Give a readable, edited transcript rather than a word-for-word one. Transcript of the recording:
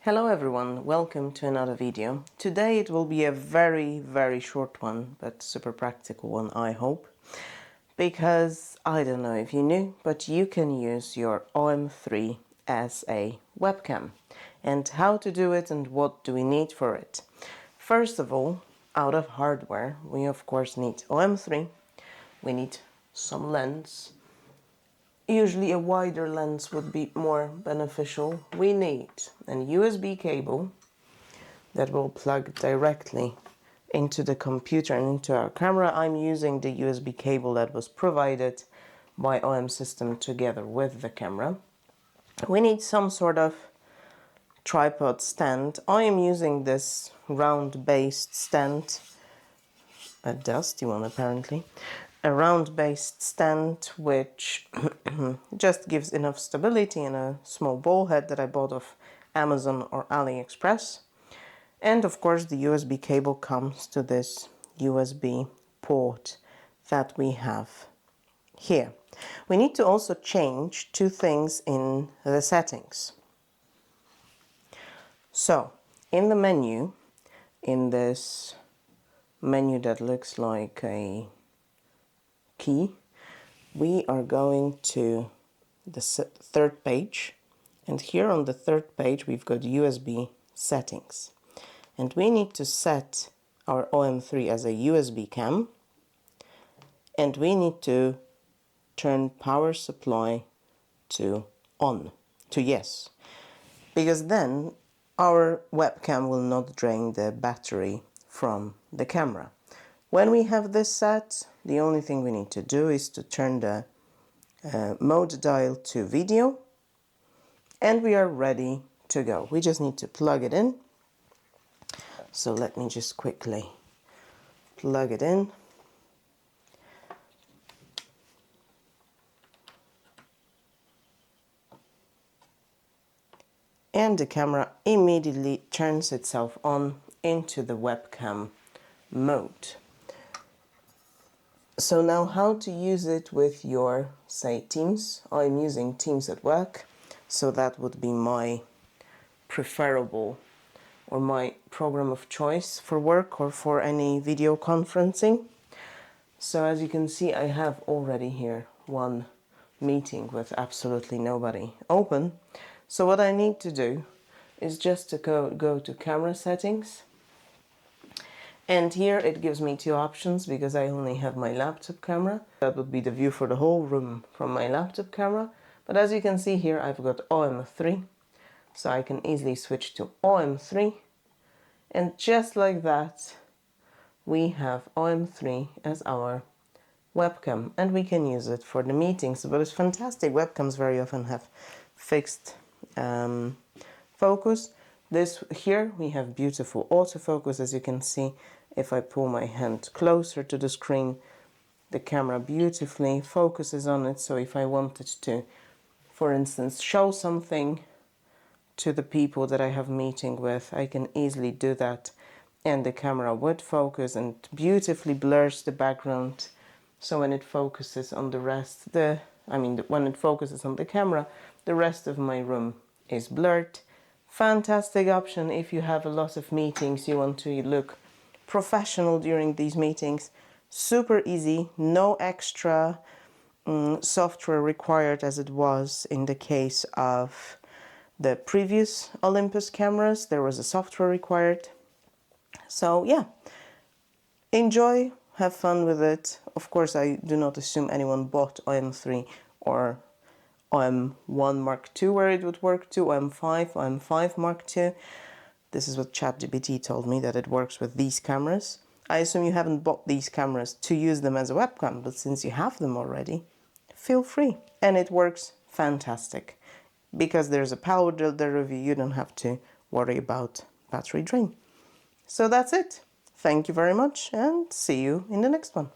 Hello everyone, welcome to another video. Today it will be a very short one, but super practical one, I hope. Because, I don't know if you knew, but you can use your OM3 as a webcam. And how to do it and what do we need for it. First of all, out of hardware, we of course need OM3, we need some lens. Usually a wider lens would be more beneficial. We need a USB cable that will plug directly into the computer and into our camera. I'm using the USB cable that was provided by OMSystem together with the camera. We need some sort of tripod stand. I am using this round-based stand, a dusty one apparently. A round-based stand which just gives enough stability and a small ball head that I bought off Amazon or AliExpress. And of course the USB cable comes to this USB port that we have here. We need to also change two things in the settings. So in the menu, in this menu that looks like a key, we are going to the third page, and here on the third page we've got USB settings, and we need to set our OM3 as a USB cam, and we need to turn power supply to on, to yes, because then our webcam will not drain the battery from the camera. When we have this set, the only thing we need to do is to turn the mode dial to video, and we are ready to go. We just need to plug it in. So let me just quickly plug it in. And the camera immediately turns itself on into the webcam mode. So now how to use it with your, say, Teams. I'm using Teams at work, so that would be my preferable or my program of choice for work or for any video conferencing. So as you can see, I have already here one meeting with absolutely nobody open. So what I need to do is just to go to camera settings. And here it gives me two options because I only have my laptop camera. That would be the view for the whole room from my laptop camera. But as you can see here, I've got OM3. So I can easily switch to OM3. And just like that, we have OM3 as our webcam. And we can use it for the meetings. But it's fantastic. Webcams very often have fixed focus. This here we have beautiful autofocus, as you can see. If I pull my hand closer to the screen, the camera beautifully focuses on it. So if I wanted to, for instance, show something to the people that I have meeting with, I can easily do that, and the camera would focus and beautifully blurs the background. So when it focuses on the rest, when it focuses on the camera, the rest of my room is blurred. Fantastic option if you have a lot of meetings, you want to look professional during these meetings. Super easy, no extra software required as it was in the case of the previous Olympus cameras. There was a software required. So yeah, enjoy, have fun with it. Of course, I do not assume anyone bought OM3 or OM1 Mark II where it would work to, OM5 Mark II. This is what ChatGPT told me, that it works with these cameras. I assume you haven't bought these cameras to use them as a webcam, but since you have them already, feel free. And it works fantastic. Because there's a power delivery, you don't have to worry about battery drain. So that's it. Thank you very much and see you in the next one.